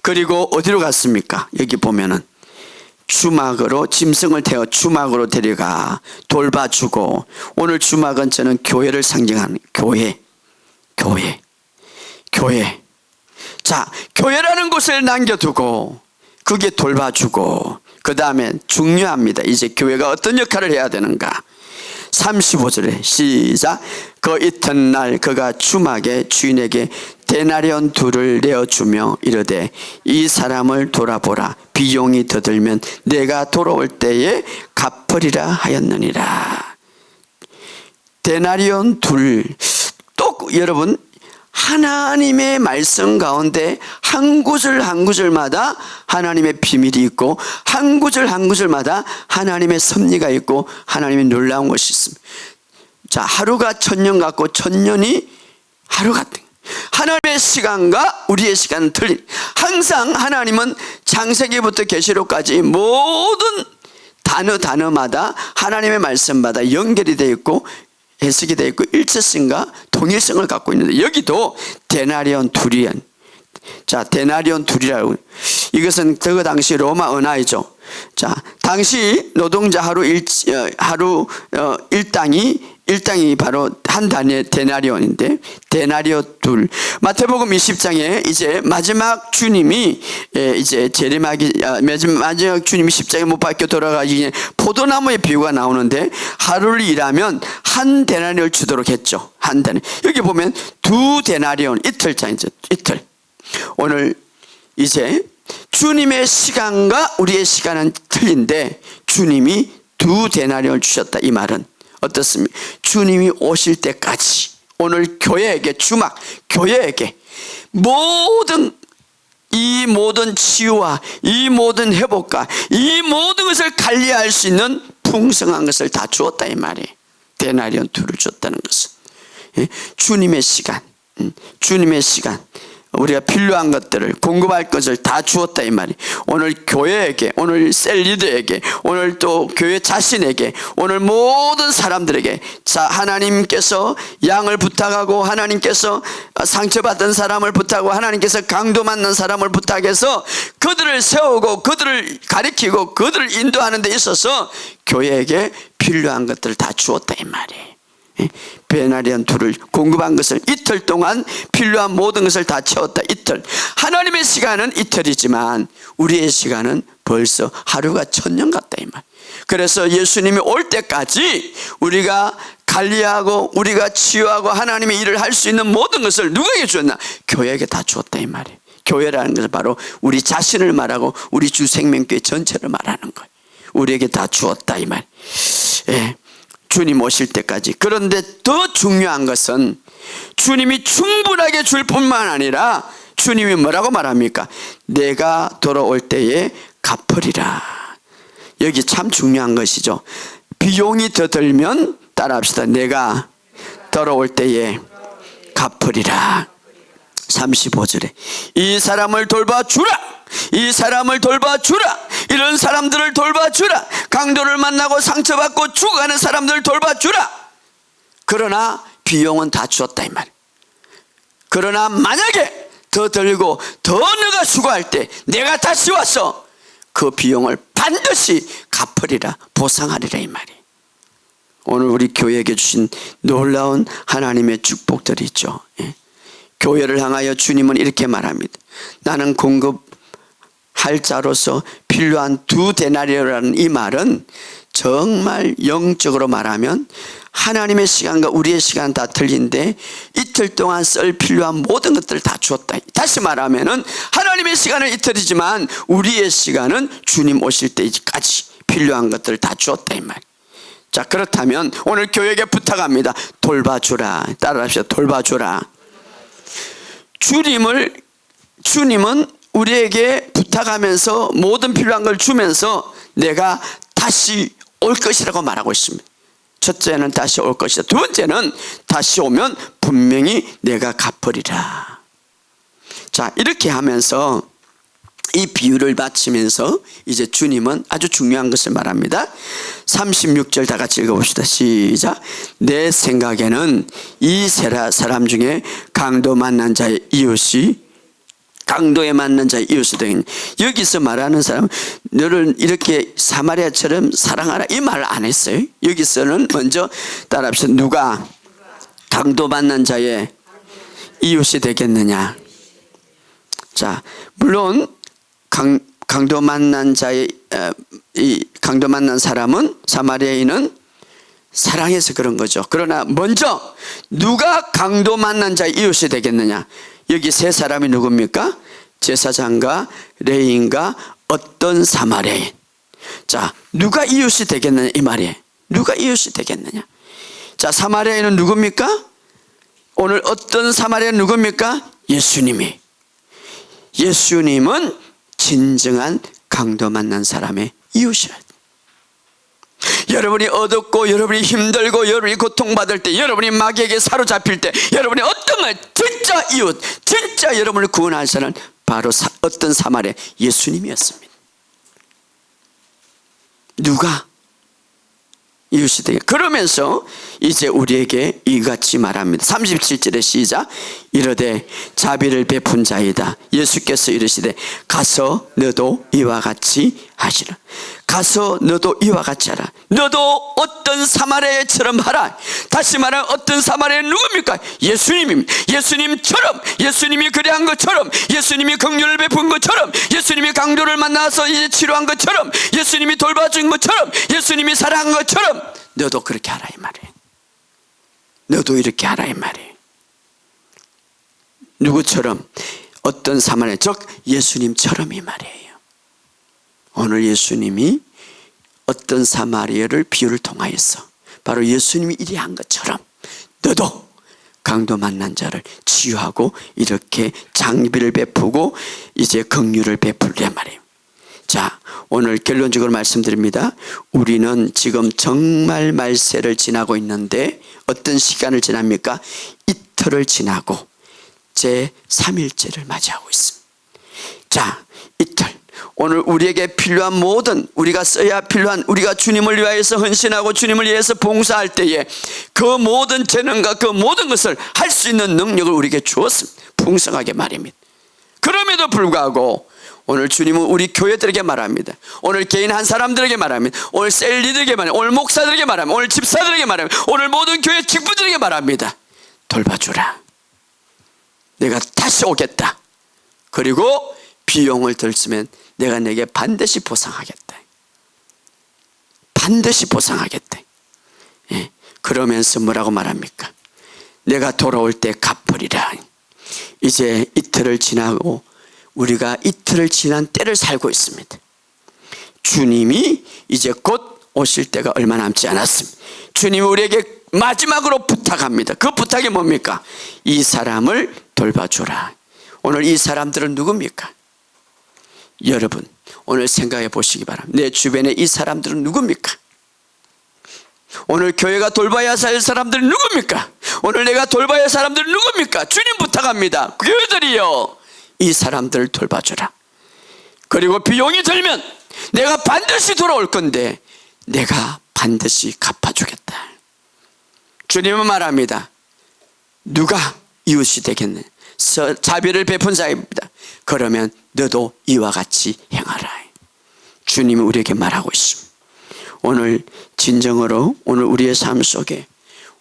그리고 어디로 갔습니까? 여기 보면은 주막으로 짐승을 태워 주막으로 데려가 돌봐주고, 오늘 주막은 저는 교회를 상징하는 교회. 자, 교회라는 곳을 남겨두고 그게 돌봐주고, 그 다음에 중요합니다. 이제 교회가 어떤 역할을 해야 되는가. 35절에 시작. 그 이튿날 그가 주막의 주인에게 데나리온 2를 내어주며 이르되 이 사람을 돌아보라. 비용이 더 들면 내가 돌아올 때에 갚으리라 하였느니라. 데나리온 2. 또 여러분, 하나님의 말씀 가운데 한 구절 한 구절마다 하나님의 비밀이 있고, 한 구절 한 구절마다 하나님의 섭리가 있고, 하나님의 놀라운 것이 있습니다. 자, 하루가 1000년 같고 1000년이 하루 같은, 하나님의 시간과 우리의 시간은 틀린. 항상 하나님은 창세기부터 계시록까지 모든 단어마다 하나님의 말씀마다 연결이 되어 있고 해석이 되어 있고 일체성과 동일성을 갖고 있는데, 여기도 데나리온 2이야. 자, 데나리온 2이라고. 이것은 그 당시 로마 은하이죠. 자, 당시 노동자 하루 일당이 바로 한 단위의 데나리온인데, 데나리온 2. 마태복음 20장에 이제 마지막 주님이 이제 마지막 주님이 십자가에 못 박혀 돌아가기 전에 포도나무의 비유가 나오는데, 하루를 일하면 한 데나리온을 주도록 했죠. 한 데나리온. 여기 보면 2 데나리온, 이틀장이죠. 이틀. 오늘 이제 주님의 시간과 우리의 시간은 틀린데 주님이 2 데나리온을 주셨다. 이 말은 어떻습니까? 주님이 오실 때까지 오늘 교회에게, 주막 교회에게 이 모든 치유와 이 모든 회복과 이 모든 것을 관리할 수 있는 풍성한 것을 다 주었다. 이 말이에요. 데나리온 2를 줬다는 것은 주님의 시간, 우리가 필요한 것들을 공급할 것을 다 주었다. 이 말이 오늘 교회에게, 오늘 셀 리더에게, 오늘 또 교회 자신에게, 오늘 모든 사람들에게, 자, 하나님께서 양을 부탁하고, 하나님께서 상처받은 사람을 부탁하고, 하나님께서 강도 맞는 사람을 부탁해서 그들을 세우고 그들을 가리키고 그들을 인도하는 데 있어서 교회에게 필요한 것들을 다 주었다. 이 말이에요. 데나리온 2를 공급한 것을 이틀 동안 필요한 모든 것을 다 채웠다. 이틀. 하나님의 시간은 이틀이지만 우리의 시간은 벌써 하루가 1000년 같다. 이 말. 그래서 예수님이 올 때까지 우리가 관리하고 우리가 치유하고 하나님의 일을 할 수 있는 모든 것을 누구에게 주었나? 교회에게 다 주었다. 이 말이에요. 교회라는 것은 바로 우리 자신을 말하고 우리 주 생명교회 전체를 말하는 거예요. 우리에게 다 주었다. 이 말. 예. 주님 오실 때까지. 그런데 더 중요한 것은 주님이 충분하게 줄 뿐만 아니라 주님이 뭐라고 말합니까? 내가 돌아올 때에 갚으리라. 여기 참 중요한 것이죠. 비용이 더 들면 따라합시다. 내가 돌아올 때에 갚으리라. 35절에 이 사람을 돌봐주라. 이 사람을 돌봐주라. 이런 사람들을 돌봐주라. 강도를 만나고 상처받고 죽어가는 사람들을 돌봐주라. 그러나 비용은 다 주었다. 이 말. 그러나 만약에 더 들고 더 너가 수고할 때 내가 다시 와서 그 비용을 반드시 갚으리라, 보상하리라. 이 말이 오늘 우리 교회에게 주신 놀라운 하나님의 축복들이 있죠. 예. 교회를 향하여 주님은 이렇게 말합니다. 나는 공급할 자로서 필요한 2 데나리온이라는 이 말은 정말 영적으로 말하면 하나님의 시간과 우리의 시간 다 틀린데 이틀 동안 쓸 필요한 모든 것들을 다 주었다. 다시 말하면은 하나님의 시간은 이틀이지만 우리의 시간은 주님 오실 때까지 필요한 것들을 다 주었다. 이 말. 자, 그렇다면 오늘 교회에게 부탁합니다. 돌봐주라. 따라합시다. 돌봐주라. 주님은 우리에게 부탁하면서 모든 필요한 걸 주면서 내가 다시 올 것이라고 말하고 있습니다. 첫째는 다시 올 것이다. 두 번째는 다시 오면 분명히 내가 갚으리라. 자, 이렇게 하면서 이 비유를 마치면서 이제 주님은 아주 중요한 것을 말합니다. 36절 다 같이 읽어봅시다. 시작. 내 생각에는 이 사람 중에 강도 만난 자의 이웃이 강도에 맞는 자의 이웃이 되겠냐. 여기서 말하는 사람은 너를 이렇게 사마리아처럼 사랑하라 이 말 안 했어요. 여기서는 먼저 따라합시다. 누가 강도 만난 자의 이웃이 되겠느냐. 자, 물론 강도 만난 자의 이 강도 만난 사람은 사마리아인은 사랑해서 그런 거죠. 그러나 먼저 누가 강도 만난 자의 이웃이 되겠느냐. 여기 세 사람이 누굽니까? 제사장과 레위인과 어떤 사마리아인. 자, 누가 이웃이 되겠느냐 이 말이에요. 누가 이웃이 되겠느냐. 자, 사마리아인은 누굽니까? 오늘 어떤 사마리아인 누굽니까? 예수님이. 예수님은 진정한 강도 만난 사람의 이웃이라. 여러분이 어둡고 여러분이 힘들고 여러분이 고통받을 때 여러분이 마귀에게 사로잡힐 때 여러분이 어떤 말 진짜 이웃 진짜 여러분을 구원할 사람은 바로 어떤 사마리아 예수님이었습니다. 누가 이웃이 되게 그러면서 이제 우리에게 이같이 말합니다. 37절에 시작. 이르되 자비를 베푼 자이다. 예수께서 이르시되 가서 너도 이와 같이 하시라. 가서 너도 이와 같이 하라. 너도 어떤 사마리아처럼 하라. 다시 말하면 어떤 사마리아는 누굽니까? 예수님입니다. 예수님처럼 예수님이 그래한 것처럼 예수님이 긍휼을 베푼 것처럼 예수님이 강도를 만나서 이제 치료한 것처럼 예수님이 돌봐준 것처럼 예수님이 사랑한 것처럼 너도 그렇게 하라 이 말이에요. 너도 이렇게 하라 이 말이에요. 누구처럼? 어떤 사마리아 즉 예수님처럼 이 말이에요. 오늘 예수님이 어떤 사마리아를 비유를 통하여서 바로 예수님이 이리 한 것처럼 너도 강도 만난 자를 치유하고 이렇게 장비를 베푸고 이제 긍휼을 베풀래 말이에요. 자, 오늘 결론적으로 말씀드립니다. 우리는 지금 정말 말세를 지나고 있는데 어떤 시간을 지납니까? 이틀을 지나고 제3일째를 맞이하고 있습니다. 자, 이틀. 오늘 우리에게 필요한 모든 우리가 써야 필요한 우리가 주님을 위하여서 헌신하고 주님을 위해서 봉사할 때에 그 모든 재능과 그 모든 것을 할 수 있는 능력을 우리에게 주었습니다. 풍성하게 말입니다. 그럼에도 불구하고 오늘 주님은 우리 교회들에게 말합니다. 오늘 개인 한 사람들에게 말합니다. 오늘 셀리들에게 말합니다. 오늘 목사들에게 말합니다. 오늘 집사들에게 말합니다. 오늘 모든 교회 직분들에게 말합니다. 돌봐주라. 내가 다시 오겠다. 그리고 비용을 들쓰면 내가 내게 반드시 보상하겠다. 반드시 보상하겠다. 예. 그러면서 뭐라고 말합니까? 내가 돌아올 때 갚으리라. 이제 이틀을 지나고 우리가 이틀을 지난 때를 살고 있습니다. 주님이 이제 곧 오실 때가 얼마 남지 않았습니다. 주님이 우리에게 마지막으로 부탁합니다. 그 부탁이 뭡니까? 이 사람을 돌봐주라. 오늘 이 사람들은 누굽니까? 여러분 오늘 생각해 보시기 바랍니다. 내 주변에 이 사람들은 누굽니까? 오늘 교회가 돌봐야 할 사람들은 누굽니까? 오늘 내가 돌봐야 할 사람들은 누굽니까? 주님 부탁합니다. 교회들이요, 이 사람들을 돌봐주라. 그리고 비용이 들면 내가 반드시 돌아올 건데 내가 반드시 갚아주겠다. 주님은 말합니다. 누가 이웃이 되겠느냐? 자비를 베푼 자입니다. 그러면 너도 이와 같이 행하라. 주님이 우리에게 말하고 있습니다. 오늘 진정으로 오늘 우리의 삶 속에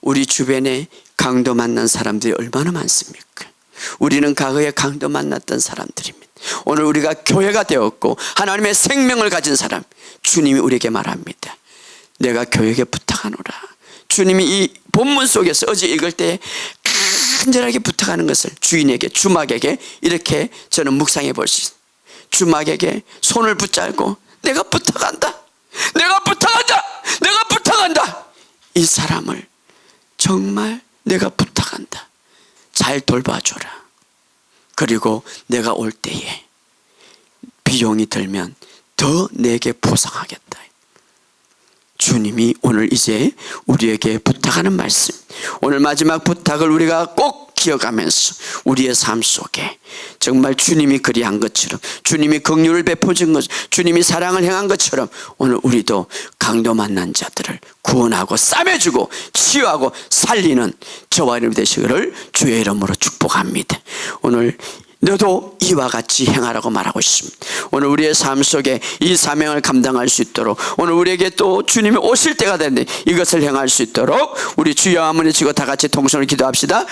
우리 주변에 강도 만난 사람들이 얼마나 많습니까? 우리는 과거에 강도 만났던 사람들입니다. 오늘 우리가 교회가 되었고 하나님의 생명을 가진 사람, 주님이 우리에게 말합니다. 내가 교회에 부탁하노라. 주님이 이 본문 속에서 어제 읽을 때 간절하게 부탁하는 것을 주인에게, 주막에게 이렇게 저는 묵상해 볼 수 있습니다. 주막에게 손을 붙잡고 내가 부탁한다. 내가 부탁한다. 내가 부탁한다. 이 사람을 정말 내가 부탁한다. 잘 돌봐줘라. 그리고 내가 올 때에 비용이 들면 더 내게 보상하겠다. 주님이 오늘 이제 우리에게 부탁하는 말씀, 오늘 마지막 부탁을 우리가 꼭 기억하면서 우리의 삶 속에 정말 주님이 그리한 것처럼, 주님이 긍휼을 베푸신 것, 주님이 사랑을 행한 것처럼 오늘 우리도 강도 만난 자들을 구원하고 싸매주고 치유하고 살리는 저와 여러분 되시기를 주의 이름으로 축복합니다. 오늘 너도 이와 같이 행하라고 말하고 있습니다. 오늘 우리의 삶 속에 이 사명을 감당할 수 있도록, 오늘 우리에게 또 주님이 오실 때가 됐는데 이것을 행할 수 있도록 우리 주여 한번 외치고 다 같이 통성을 기도합시다.